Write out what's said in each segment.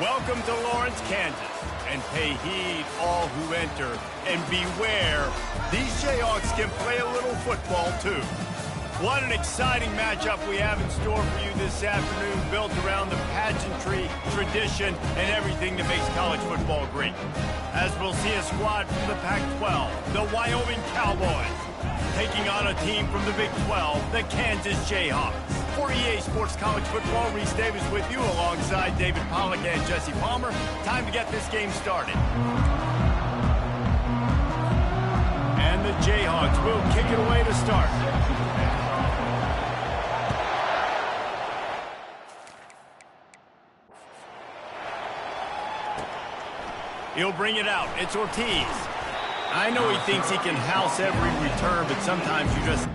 Welcome to Lawrence, Kansas, and pay heed all who enter, and beware, these Jayhawks can play a little football too. What an exciting matchup we have in store for you this afternoon, built around the pageantry, tradition, and everything that makes college football great. As we'll see a squad from the Pac-12, the Wyoming Cowboys, taking on a team from the Big 12, the Kansas Jayhawks. For EA Sports College Football, Reese Davis with you alongside David Pollack and Jesse Palmer. Time to get this game started. And the Jayhawks will kick it away to start. He'll bring it out. It's Ortiz. I know he thinks he can house every return, but sometimes you just...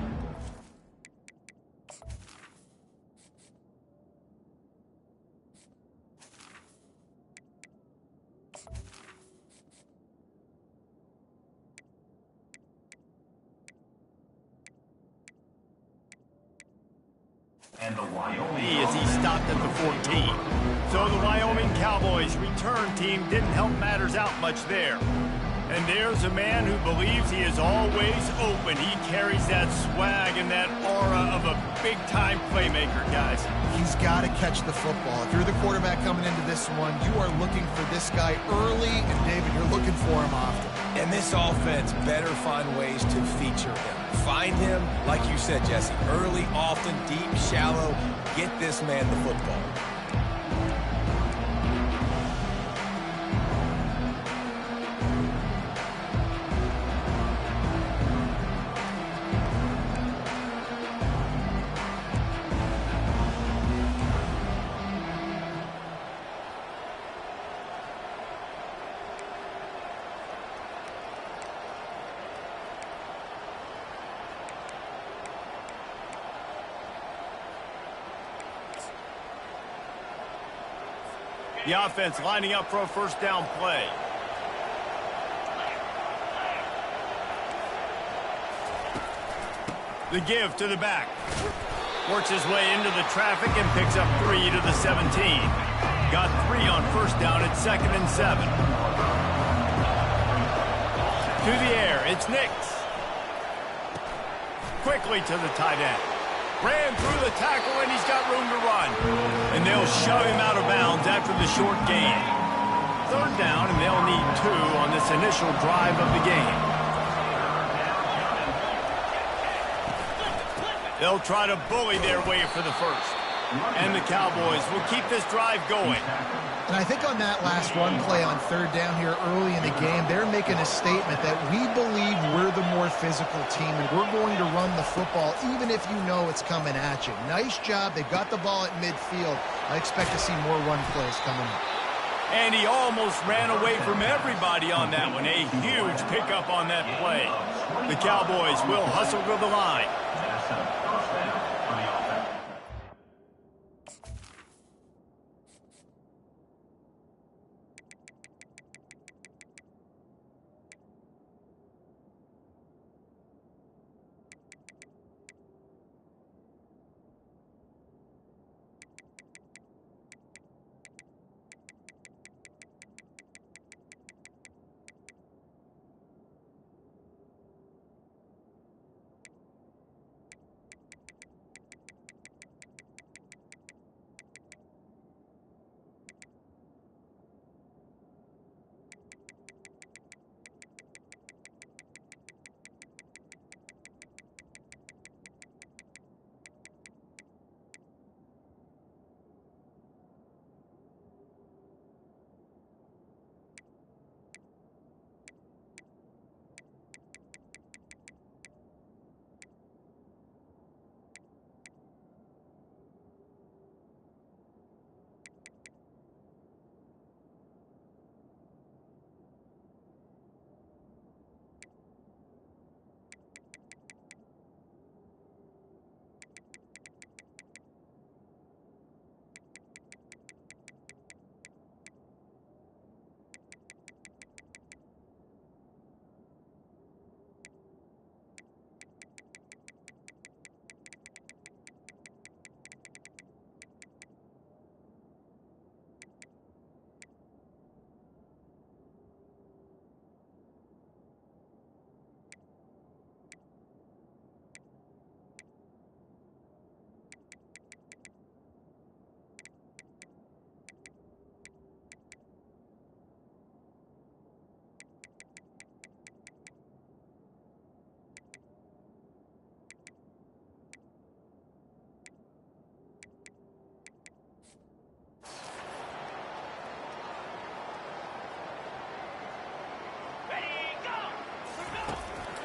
And the Wyoming as he stopped at the 14. So the Wyoming Cowboys return team didn't help matters out much there. And there's a man who believes he is always open. He carries that swag and that aura of a big-time playmaker, guys. He's got to catch the football. If you're the quarterback coming into this one, you are looking for this guy early, and David, you're looking for him often. And this offense better find ways to feature him. Find him, like you said, Jesse, early, often, deep, shallow. Get this man the football. The offense lining up for a first down play. The give to the back. Works his way into the traffic and picks up 3 to the 17. Got 3 on first down at 2nd and 7. To the air, it's Nix. Quickly to the tight end. Ran through the tackle, and he's got room to run. And they'll shove him out of bounds after the short gain. Third down, and they'll need 2 on this initial drive of the game. They'll try to bully their way for the first. And the Cowboys will keep this drive going. And I think on that last run play on third down here early in the game, they're making a statement that we believe we're the more physical team and we're going to run the football even if you know it's coming at you. Nice job. They've got the ball at midfield. I expect to see more run plays coming up. And he almost ran away from everybody on that one. A huge pickup on that play. The Cowboys will hustle to the line.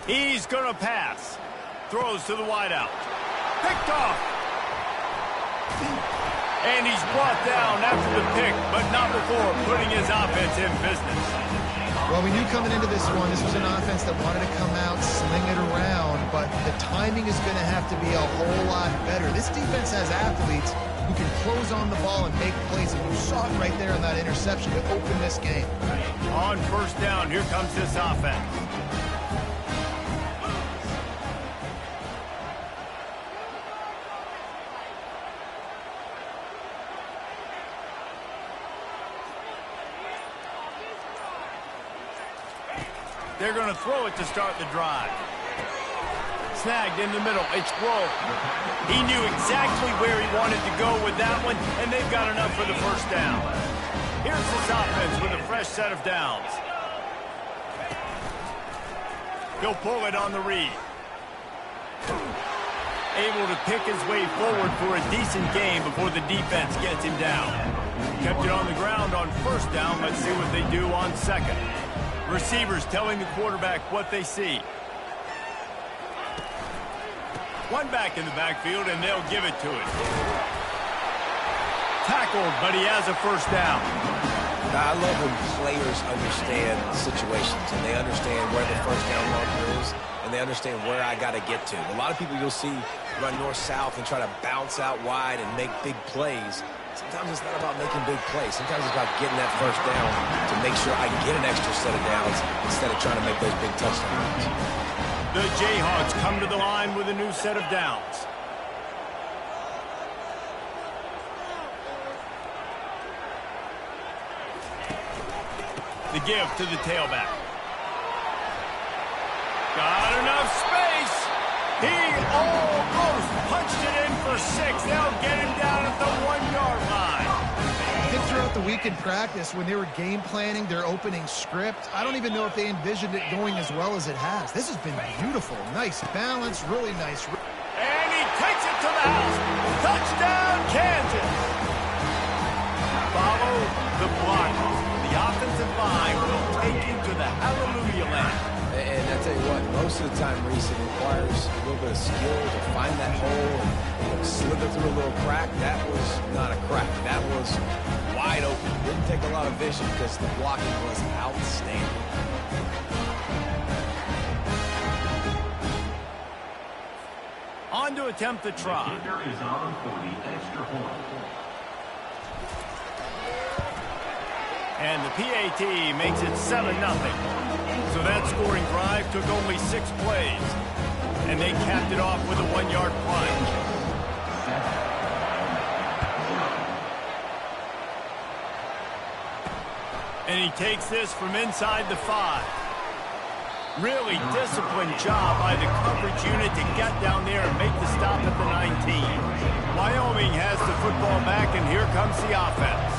He's going to pass. Throws to the wideout. Picked off. And he's brought down after the pick, but not before putting his offense in business. Well, we knew coming into this one, this was an offense that wanted to come out, sling it around, but the timing is going to have to be a whole lot better. This defense has athletes who can close on the ball and make plays, and you saw it right there on that interception to open this game. On first down, here comes this offense. They're going to throw it to start the drive. Snagged in the middle. It's Rowe. He knew exactly where he wanted to go with that one, and they've got enough for the first down. Here's this offense with a fresh set of downs. He'll pull it on the read. Able to pick his way forward for a decent game before the defense gets him down. Kept it on the ground on first down. Let's see what they do on second. Receivers telling the quarterback what they see. One back in the backfield, and they'll give it to it. Tackled, but he has a first down. I love when players understand situations, and they understand where the first down marker is, and they understand where I got to get to. A lot of people you'll see run north-south and try to bounce out wide and make big plays. Sometimes it's not about making big plays. Sometimes it's about getting that first down to make sure I get an extra set of downs instead of trying to make those big touchdowns. The Jayhawks come to the line with a new set of downs. The give to the tailback. Got enough space. He almost punched it in for 6. They'll get him down at the 1-yard line. I think throughout the week in practice, when they were game planning their opening script, I don't even know if they envisioned it going as well as it has. This has been beautiful. Nice balance, really nice. And he takes it to the house. Touchdown, Kansas. Follow the block. The offensive line will take you to the hallelujah land. And I tell you what, most of the time, Reese, it requires a little bit of skill to find that hole and slither through a little crack. That was not a crack. That was wide open. Didn't take a lot of vision because the blocking was outstanding. On to attempt the try. And the PAT makes it 7-0. So that scoring drive took only 6 plays. And they capped it off with a 1-yard plunge. And he takes this from inside the 5. Really disciplined job by the coverage unit to get down there and make the stop at the 19. Wyoming has the football back, and here comes the offense.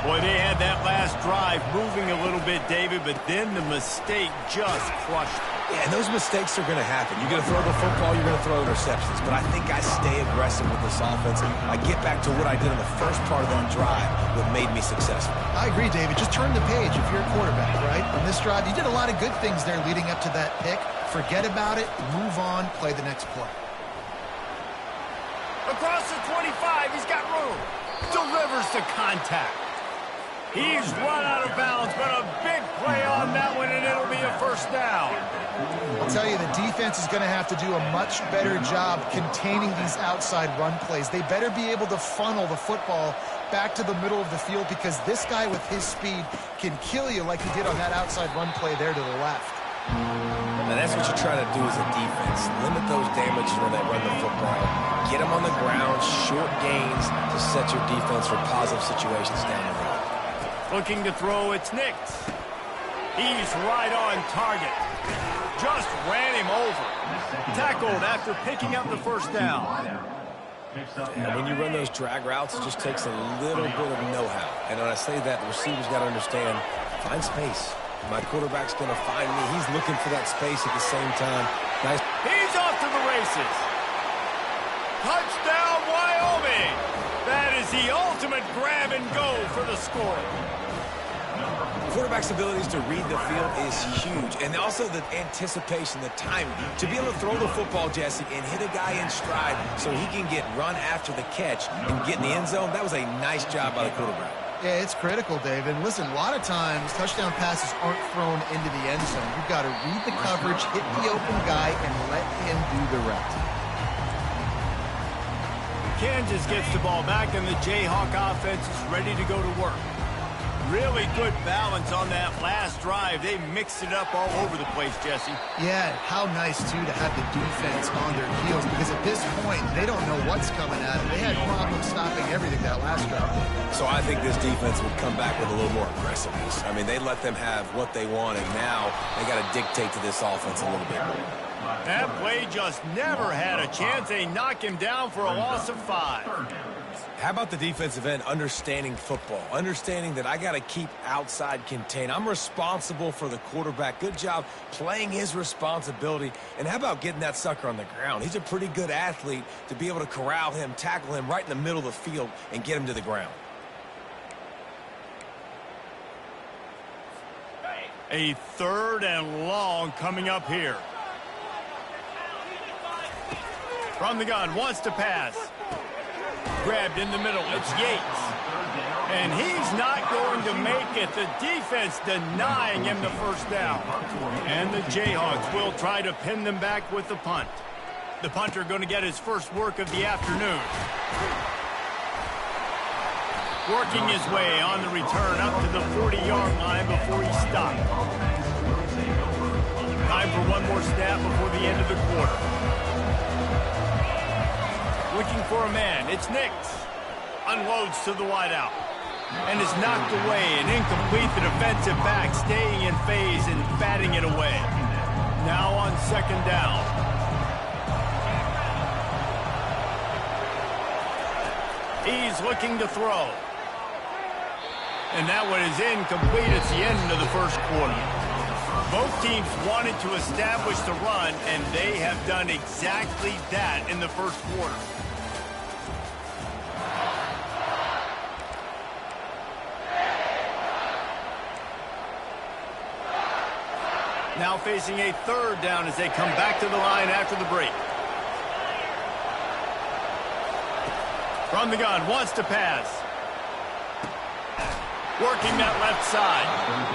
Boy, they had that last drive moving a little bit, David, but then the mistake just crushed them. Yeah, and those mistakes are going to happen. You're going to throw the football, you're going to throw interceptions. But I think I stay aggressive with this offense. I get back to what I did in the first part of that drive that made me successful. I agree, David. Just turn the page if you're a quarterback, right? On this drive, you did a lot of good things there leading up to that pick. Forget about it, move on, play the next play. Across the 25, he's got room. Delivers the contact. He's run out of bounds, but a big play on that one, and it'll be a first down. I'll tell you, the defense is going to have to do a much better job containing these outside run plays. They better be able to funnel the football back to the middle of the field because this guy with his speed can kill you like he did on that outside run play there to the left. And that's what you're trying to do as a defense. Limit those damages when they run the football. Get them on the ground, short gains to set your defense for positive situations down the road. Looking to throw, it's Nix. He's right on target. Just ran him over. Tackled after picking up the first down. And when you run those drag routes, it just takes a little bit of know-how. And when I say that, the receiver's got to understand, find space. My quarterback's going to find me. He's looking for that space at the same time. Nice. He's off to the races. Touchdown, Wyoming. That is the ultimate grab and go for the score. Quarterback's abilities to read the field is huge, and also the anticipation, the timing. To be able to throw the football, Jesse, and hit a guy in stride so he can get run after the catch and get in the end zone, that was a nice job by the quarterback. Yeah, it's critical, David. And listen, a lot of times touchdown passes aren't thrown into the end zone. You've got to read the coverage, hit the open guy, and let him do the rest. Kansas gets the ball back, and the Jayhawk offense is ready to go to work. Really good balance on that last drive. They mixed it up all over the place, Jesse. Yeah, how nice, too, to have the defense on their heels, because at this point, they don't know what's coming at them. They had problems stopping everything that last drive. So I think this defense would come back with a little more aggressiveness. I mean, they let them have what they want, and now they got to dictate to this offense a little bit more. That play just never had a chance. They knock him down for a loss of 5. How about the defensive end understanding football, understanding that I got to keep outside contain. I'm responsible for the quarterback. Good job playing his responsibility. And how about getting that sucker on the ground? He's a pretty good athlete to be able to corral him, tackle him right in the middle of the field, and get him to the ground. A 3rd and long coming up here. From the gun, wants to pass. Grabbed in the middle, it's Yates. And he's not going to make it. The defense denying him the first down. And the Jayhawks will try to pin them back with the punt. The punter going to get his first work of the afternoon. Working his way on the return up to the 40-yard line before he stopped. Time for one more snap before the end of the quarter. Looking for a man. It's Nix. Unloads to the wideout. And is knocked away and incomplete. The defensive back staying in phase and batting it away. Now on 2nd down. He's looking to throw. And that one is incomplete. It's the end of the first quarter. Both teams wanted to establish the run, and they have done exactly that in the first quarter. Now facing a 3rd down as they come back to the line after the break. From the gun, wants to pass. Working that left side.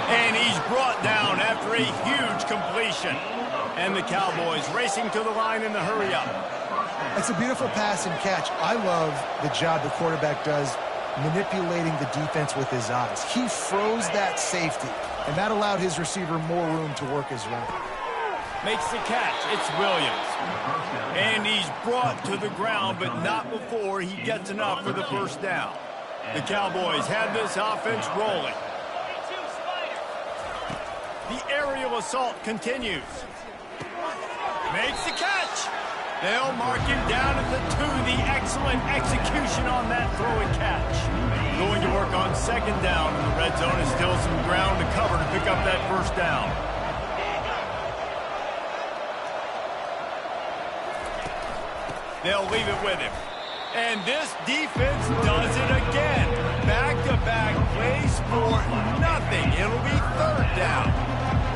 And he's brought down after a huge completion. And the Cowboys racing to the line in the hurry-up. It's a beautiful pass and catch. I love the job the quarterback does manipulating the defense with his eyes. He froze that safety, and that allowed his receiver more room to work his route. Makes the catch. It's Williams. And he's brought to the ground, but not before he gets enough for the first down. The Cowboys have this offense rolling. The aerial assault continues. Makes the catch. They'll mark him down at the 2. The excellent execution on that throw and catch. Going to work on 2nd down, and the red zone is still some ground to cover to pick up that first down. They'll leave it with him. And this defense does it again. Back-to-back plays for nothing. It'll be 3rd down.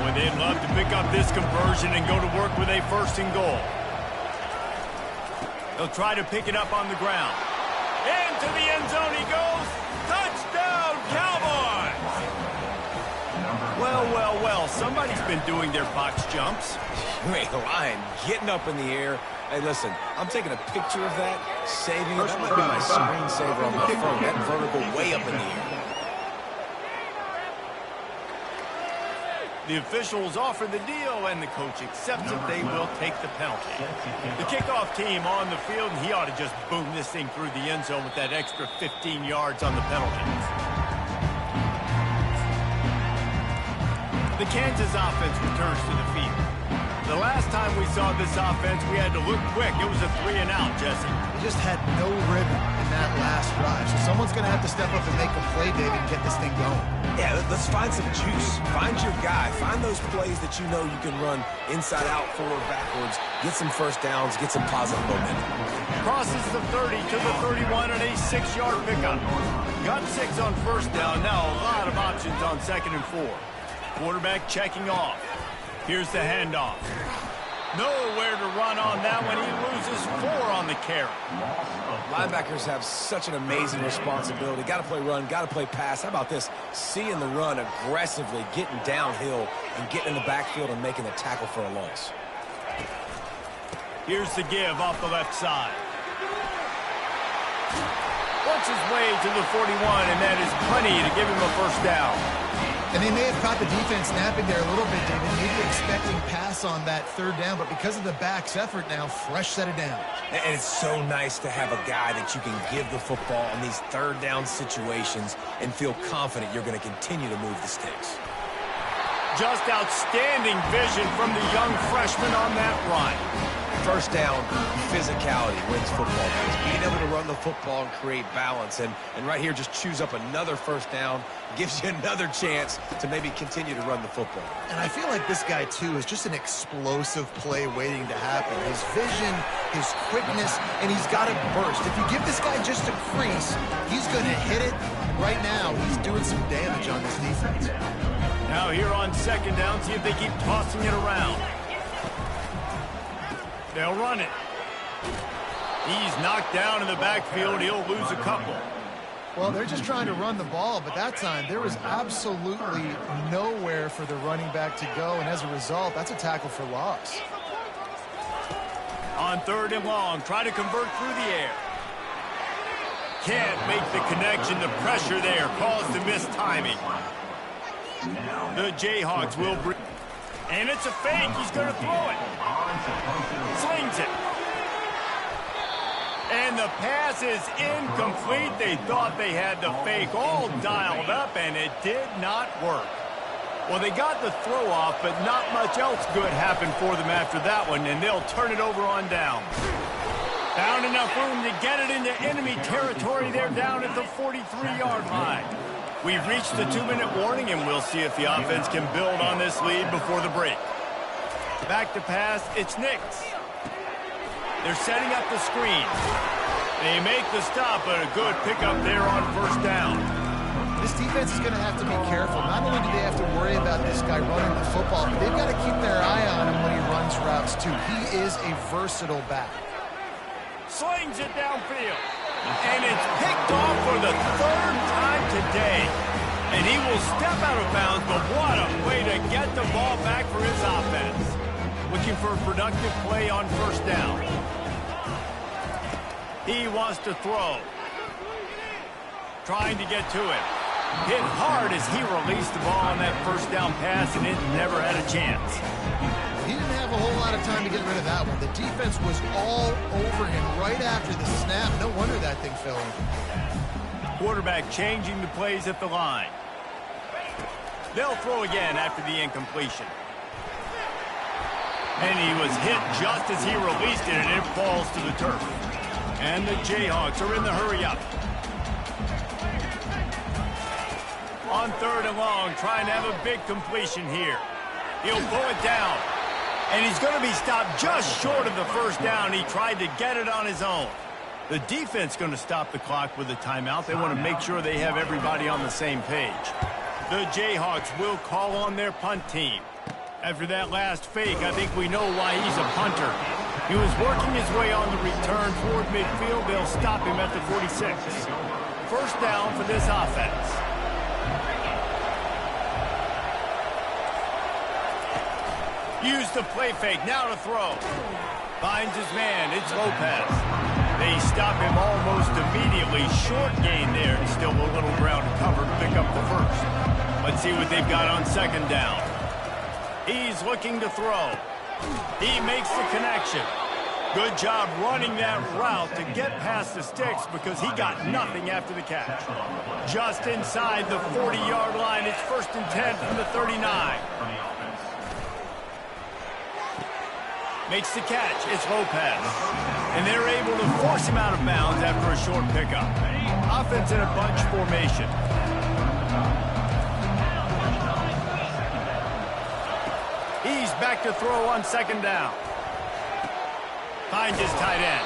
Boy, they'd love to pick up this conversion and go to work with a 1st and goal. They'll try to pick it up on the ground. Into the end zone he goes. Touchdown, Cowboys! Well, well, well. Somebody's been doing their box jumps. You ain't lying. Getting up in the air. Hey, listen, I'm taking a picture of that, saving it. That might be my screensaver on my phone. That vertical way up in the air. The officials offer the deal, and the coach accepts it. They will take the penalty. The kickoff team on the field, and he ought to just boom this thing through the end zone with that extra 15 yards on the penalties. The Kansas offense returns to the field. The last time we saw this offense, we had to look quick. It was a 3-and-out, Jesse. They just had no rhythm in that last drive. So someone's going to have to step up and make a play, David, and get this thing going. Yeah, let's find some juice. Find your guy. Find those plays that you know you can run inside out, forward, backwards. Get some first downs. Get some positive momentum. Crosses the 30 to the 31 and a 6-yard pickup. Got 6 on first down. Now a lot of options on 2nd and 4. Quarterback checking off. Here's the handoff. Nowhere to run on that one. He loses 4 on the carry. Linebackers have such an amazing responsibility. Got to play run, got to play pass. How about this? Seeing the run aggressively, getting downhill, and getting in the backfield and making a tackle for a loss. Here's the give off the left side. Works his way to the 41, and that is plenty to give him a first down. And they may have caught the defense napping there a little bit, David. Maybe expecting pass on that 3rd down, but because of the back's effort now, fresh set of down. And it's so nice to have a guy that you can give the football in these 3rd down situations and feel confident you're going to continue to move the sticks. Just outstanding vision from the young freshman on that run. First down, physicality wins football games. Being able to run the football and create balance. And right here, just choose up another first down. Gives you another chance to maybe continue to run the football. And I feel like this guy, too, is just an explosive play waiting to happen. His vision, his quickness, and he's got a burst. If you give this guy just a crease, he's going to hit it. And right now, he's doing some damage on this defense. Now here on 2nd down, see if they keep tossing it around. They'll run it. He's knocked down in the backfield. He'll lose a couple. Well, they're just trying to run the ball, but that time there was absolutely nowhere for the running back to go, and as a result, that's a tackle for loss. On 3rd and long, try to convert through the air. Can't make the connection. The pressure there caused the missed timing. The Jayhawks will bring... And it's a fake. He's going to throw it. Slings it. And the pass is incomplete. They thought they had the fake all dialed up, and it did not work. Well, they got the throw off, but not much else good happened for them after that one, and they'll turn it over on down. Found enough room to get it into enemy territory. They're down at the 43-yard line. We've reached the 2-minute warning, and we'll see if the offense can build on this lead before the break. Back to pass, it's Nix. They're setting up the screen. They make the stop, but a good pickup there on first down. This defense is going to have to be careful. Not only do they have to worry about this guy running the football, but they've got to keep their eye on him when he runs routes, too. He is a versatile back. Slings it downfield. And it's picked off for the 3rd time today. And he will step out of bounds, but what a way to get the ball back for his offense. Looking for a productive play on first down. He wants to throw. Trying to get to it. Hit hard as he released the ball on that first down pass, and it never had a chance. He didn't have a whole lot of time to get rid of that one. The defense was all over him right after the snap. No wonder that thing fell in. Quarterback changing the plays at the line. They'll throw again after the incompletion. And he was hit just as he released it, and it falls to the turf. And the Jayhawks are in the hurry-up. On 3rd and long, trying to have a big completion here. He'll pull it down. And he's going to be stopped just short of the first down. He tried to get it on his own. The defense going to stop the clock with a timeout. They want to make sure they have everybody on the same page. The Jayhawks will call on their punt team. After that last fake, I think we know why he's a punter. He was working his way on the return toward midfield. They'll stop him at the 46. First down for this offense. Use the play fake, now to throw. Finds his man, it's Lopez. They stop him almost immediately. Short gain there, and still a little ground to cover to pick up the first. Let's see what they've got on 2nd down. He's looking to throw. He makes the connection. Good job running that route to get past the sticks because he got nothing after the catch. Just inside the 40-yard line, it's 1st and 10 from the 39. Makes the catch. It's Lopez. And they're able to force him out of bounds after a short pickup. Offense in a bunch formation. He's back to throw on 2nd down. Finds his tight end.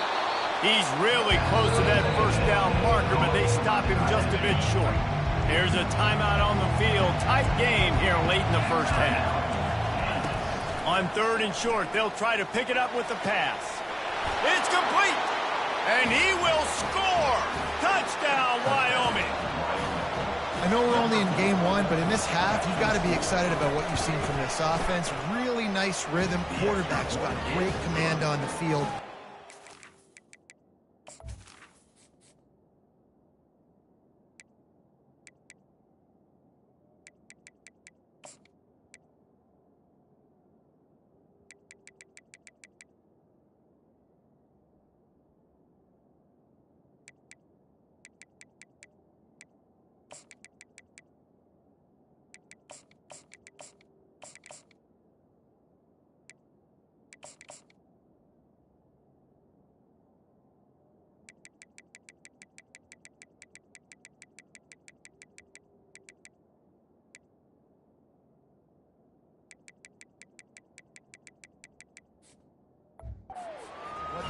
He's really close to that first down marker, but they stop him just a bit short. There's a timeout on the field. Tight game here late in the first half. On 3rd and short, they'll try to pick it up with the pass. It's complete, and he will score. Touchdown, Wyoming. I know we're only in game 1, but in this half, you've got to be excited about what you've seen from this offense. Really nice rhythm. Quarterback's got great command on the field.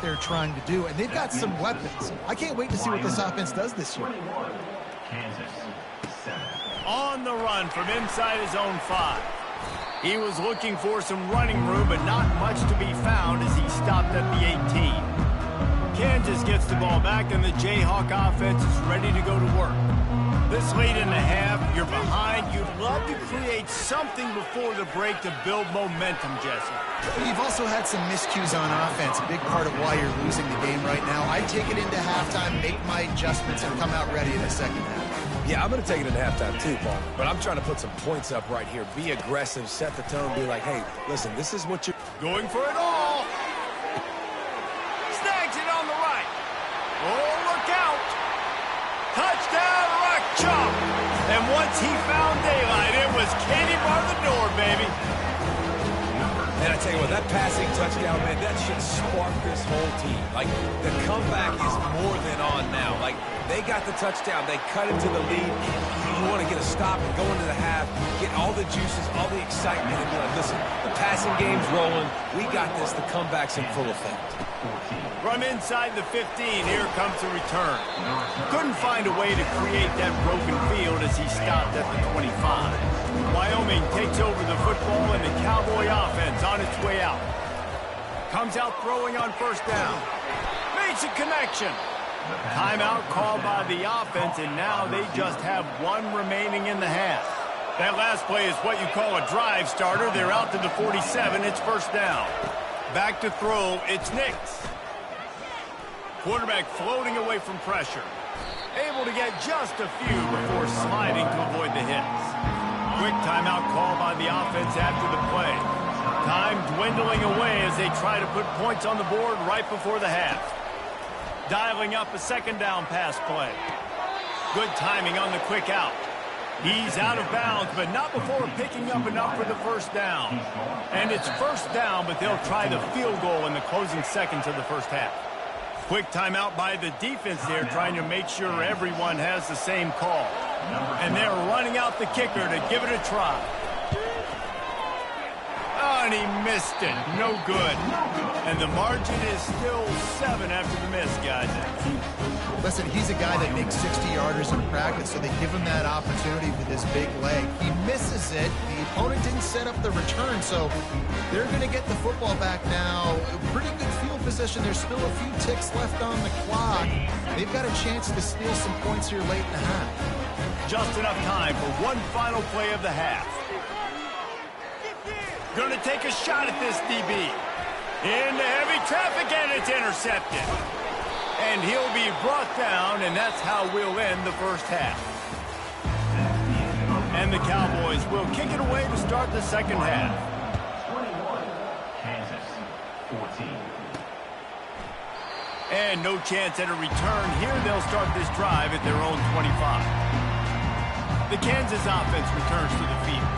They're trying to do, and they've got some weapons. I can't wait to see what this offense does this year. On the run from inside his own 5. He was looking for some running room, but not much to be found as he stopped at the 18. Kansas gets the ball back, and the Jayhawk offense is ready to go to work. This late in the half, you're behind. You'd love to create something before the break to build momentum, Jesse. You've also had some miscues on offense, a big part of why you're losing the game right now. I take it into halftime, make my adjustments, and come out ready in the second half. Yeah, I'm going to take it into halftime too, Paul. But I'm trying to put some points up right here. Be aggressive, set the tone, be like, hey, listen, this is what you're... Going for it all. Snags it on the right. Oh, look out. Touchdown, Rock Chop. And once he found daylight, it was Katie bar the door, baby. And I tell you what, that passing touchdown, man, that should spark this whole team. Like, the comeback is more than on now. Like, they got the touchdown. They cut into the lead. You want to get a stop and go into the half, get all the juices, all the excitement, and be like, listen, the passing game's rolling. We got this. The comeback's in full effect. From inside the 15, here comes the return. Couldn't find a way to create that broken field as he stopped at the 25. Wyoming takes over the football, and the Cowboy offense on its way out. Comes out throwing on first down. Makes a connection. Timeout called by the offense, and now they just have 1 remaining in the half. That last play is what you call a drive starter. They're out to the 47. It's first down. Back to throw. It's Nix. Quarterback floating away from pressure. Able to get just a few before sliding to avoid the hits. Quick timeout call by the offense after the play. Time dwindling away as they try to put points on the board right before the half. Dialing up a second down pass play. Good timing on the quick out. He's out of bounds, but not before picking up enough for the first down. And it's first down, but they'll try the field goal in the closing seconds of the first half. Quick timeout by the defense there, trying to make sure everyone has the same call. And they're running out the kicker to give it a try. Oh, and he missed it. No good. And the margin is still 7 after the miss, guys. Listen, he's a guy that makes 60-yarders in practice, so they give him that opportunity with his big leg. He misses it. The opponent didn't set up the return, so they're going to get the football back now. Pretty good field position. There's still a few ticks left on the clock. They've got a chance to steal some points here late in the half. Just enough time for one final play of the half. Going to take a shot at this DB. Into heavy traffic, and it's intercepted. And he'll be brought down, and that's how we'll end the first half. And the Cowboys will kick it away to start the second half. 21, Kansas, 14. And no chance at a return here. They'll start this drive at their own 25. The Kansas offense returns to the field.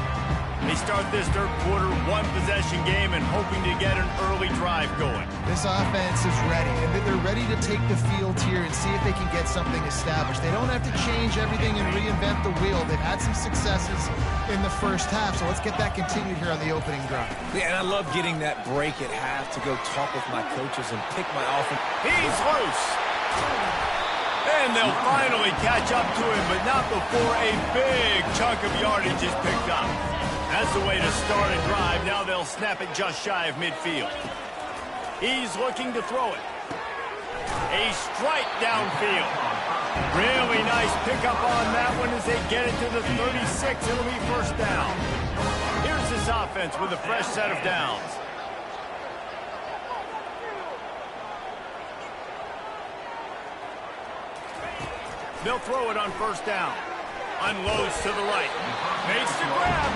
They start this third quarter one-possession game and hoping to get an early drive going. This offense is ready, and they're ready to take the field here and see if they can get something established. They don't have to change everything and reinvent the wheel. They've had some successes in the first half, so let's get that continued here on the opening drive. Yeah, and I love getting that break at half to go talk with my coaches and pick my offense. He's loose. And they'll finally catch up to him, but not before a big chunk of yardage is picked up. That's the way to start a drive. Now they'll snap it just shy of midfield. He's looking to throw it. A strike downfield. Really nice pickup on that one as they get it to the 36. It'll be first down. Here's this offense with a fresh set of downs. They'll throw it on first down. Unloads to the right. Makes the grab.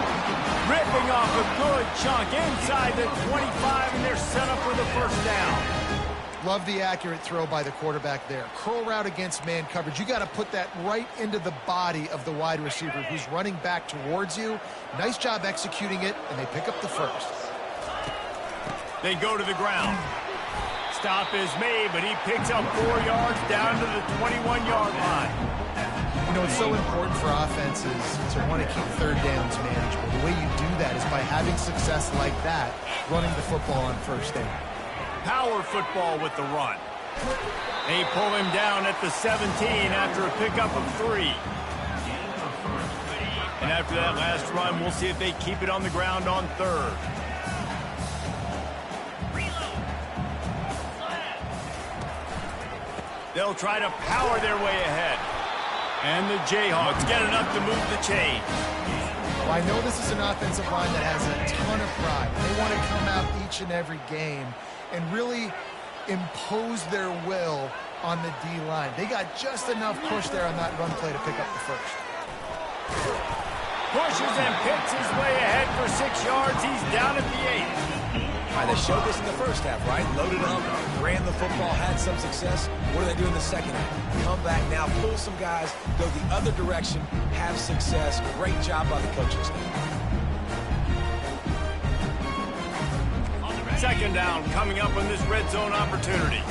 Ripping off a good chunk inside the 25, and they're set up for the first down. Love the accurate throw by the quarterback there. Curl route against man coverage. You got to put that right into the body of the wide receiver who's running back towards you. Nice job executing it, and they pick up the first. They go to the ground. Stop is made, but he picks up 4 yards down to the 21-yard line. You know, it's so important for offenses to want to keep third downs manageable. The way you do that is by having success like that, running the football on first down. Power football with the run. They pull him down at the 17 after a pickup of 3. And after that last run, we'll see if they keep it on the ground on third. They'll try to power their way ahead. And the Jayhawks get enough to move the chain. Well, I know this is an offensive line that has a ton of pride. They want to come out each and every game and really impose their will on the D-line. They got just enough push there on that run play to pick up the first. Pushes and picks his way ahead for 6 yards. He's down at the 8. All right, they showed this in the first half, right? Loaded up, ran the football, had some success. What do they do in the second half? Come back now, pull some guys, go the other direction, have success. Great job by the coaching staff. Second down coming up on this red zone opportunity.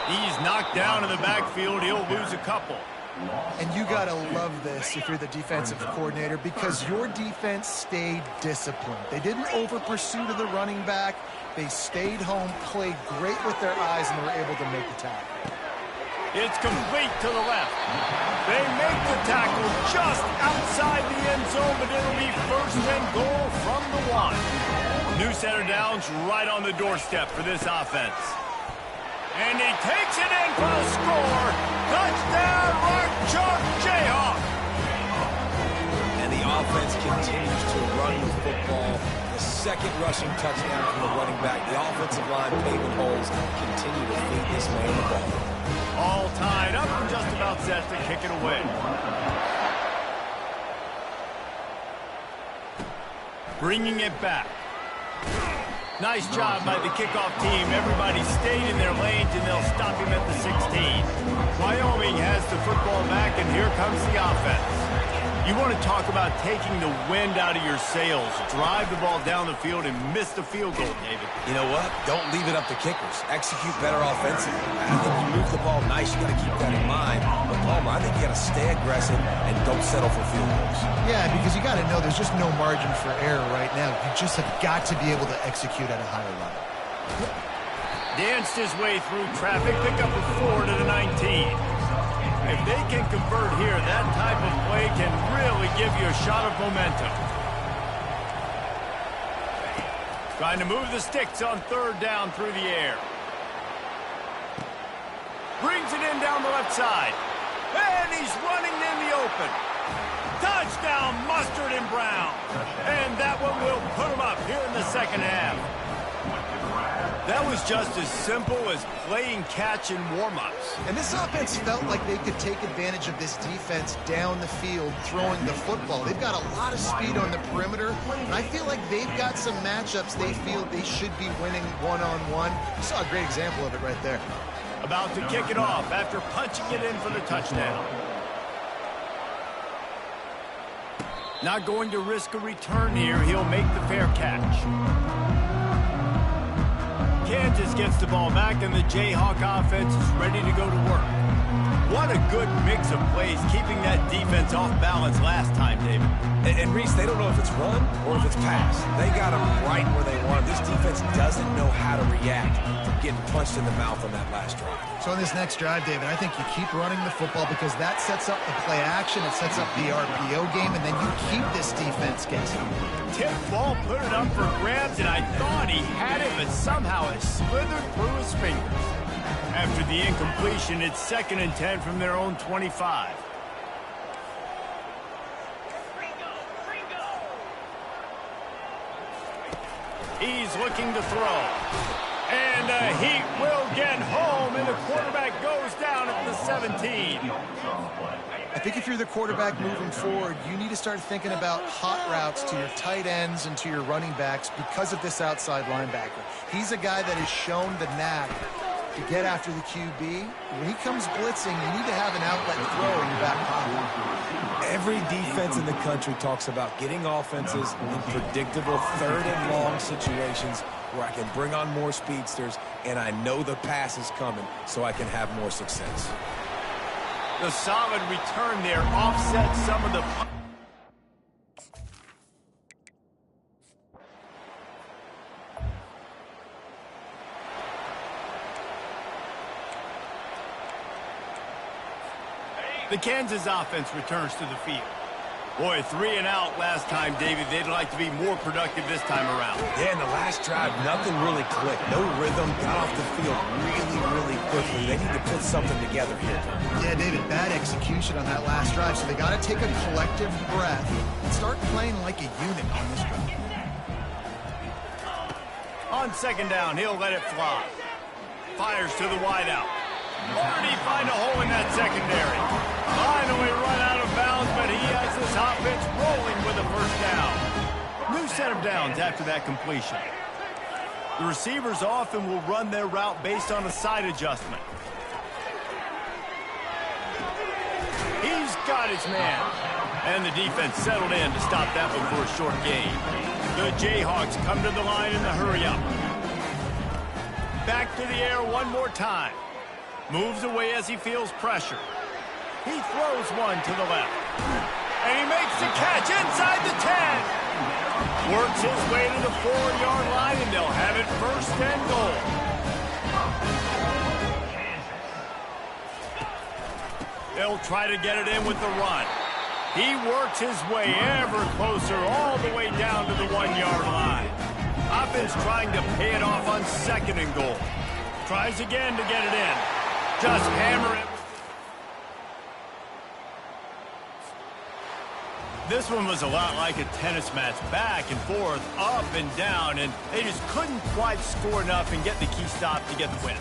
He's knocked down in the backfield. He'll lose a couple. And you got to love this if you're the defensive coordinator because your defense stayed disciplined. They didn't over-pursue to the running back. They stayed home, played great with their eyes, and were able to make the tackle. It's complete to the left. They make the tackle just outside the end zone, but it'll be first and goal from the 1. New set of downs right on the doorstep for this offense. And he takes it in for the score. Touchdown, Mark Chalk Jayhawk. And the offense continues to run the football. The second rushing touchdown from the running back. The offensive line paving holes continue to feed this man the ball. All tied up and just about set to kick it away. Bringing it back. Nice job by the kickoff team. Everybody stayed in their lanes, and they'll stop him at the 16. Wyoming has the football back, and here comes the offense. You want to talk about taking the wind out of your sails. Drive the ball down the field and miss the field goal, David. You know what? Don't leave it up to kickers. Execute better offensively. I think you move the ball nice. You got to keep that in mind. But, Palmer, I think you got to stay aggressive and don't settle for field goals. Yeah, because you got to know there's just no margin for error right now. You just have got to be able to execute at a higher level. Danced his way through traffic, pick up a 4 to the 19. If they can convert here, that type of play can really give you a shot of momentum. Trying to move the sticks on third down through the air. Brings it in down the left side. And he's running in the open. Touchdown, Mustard and Brown. And that one will put him up here in the second half. That was just as simple as playing catch in warm-ups. And this offense felt like they could take advantage of this defense down the field throwing the football. They've got a lot of speed on the perimeter, and I feel like they've got some matchups they feel they should be winning one-on-one. You saw a great example of it right there. About to kick it off after punching it in for the touchdown. Not going to risk a return here. He'll make the fair catch. Kansas gets the ball back, and the Jayhawk offense is ready to go to work. What a good mix of plays, keeping that defense off balance last time, David. And Reese, they don't know if it's run or if it's pass. They got them right where they want them. This defense doesn't know how to react from getting punched in the mouth on that last drive. So in this next drive, David, I think you keep running the football because that sets up the play action, it sets up the RPO game, and then you keep this defense guessing. Tip ball, put it up for grabs, and I thought he had it, but somehow it slithered through his fingers. After the incompletion, it's 2nd and 10 from their own 25. He's looking to throw. And the Heat will get home, and the quarterback goes down at the 17. I think if you're the quarterback moving forward, you need to start thinking about hot routes to your tight ends and to your running backs because of this outside linebacker. He's a guy that has shown the knack to get after the QB. When he comes blitzing, you need to have an outlet throw in your back pocket. Every defense in the country talks about getting offenses in predictable 3rd and long situations where I can bring on more speedsters and I know the pass is coming so I can have more success. The solid return there offset some of the... The Kansas offense returns to the field. Boy, 3 and out last time, David. They'd like to be more productive this time around. Yeah, in the last drive, nothing really clicked. No rhythm, got off the field really quickly. They need to put something together here. Yeah, David, bad execution on that last drive, so they got to take a collective breath and start playing like a unit on this drive. On 2nd down, he'll let it fly. Fires to the wideout. Where did he find a hole in that secondary? Finally run out of bounds, but he has this offense rolling with a 1st down. New set of downs after that completion. The receivers often will run their route based on a side adjustment. He's got his man. And the defense settled in to stop that one for a short gain. The Jayhawks come to the line in the hurry-up. Back to the air one more time. Moves away as he feels pressure. He throws one to the left. And he makes the catch inside the 10. Works his way to the 4-yard line, and they'll have it 1st and goal. They'll try to get it in with the run. He works his way ever closer all the way down to the 1-yard line. Offense trying to pay it off on 2nd and goal. Tries again to get it in. Just hammer it. This one was a lot like a tennis match, back and forth, up and down, and they just couldn't quite score enough and get the key stop to get the win.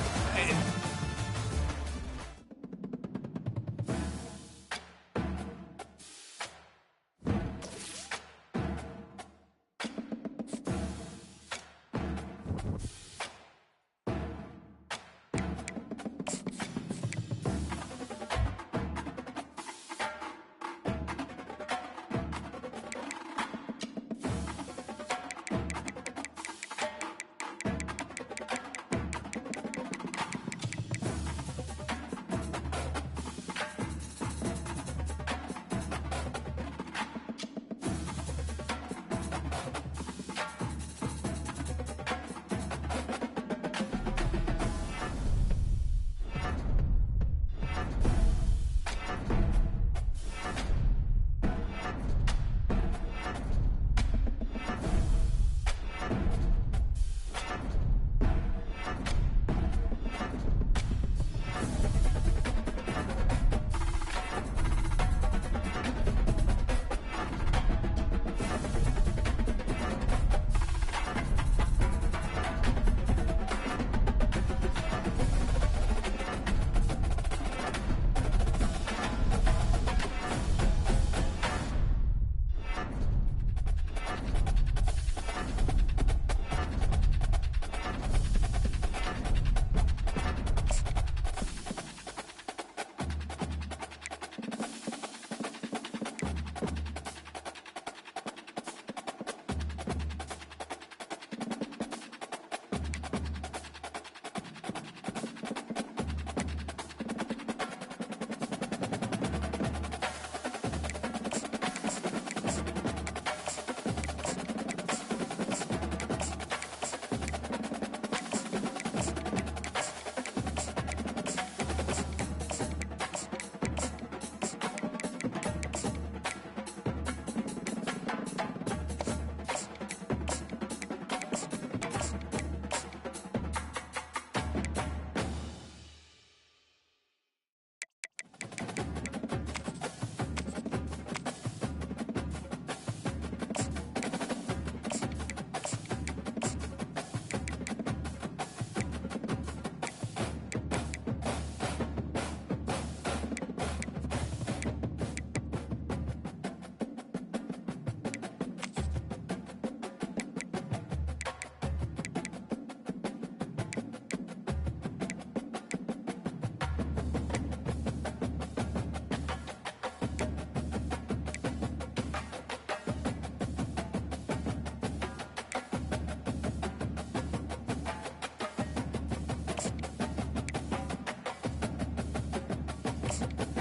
off.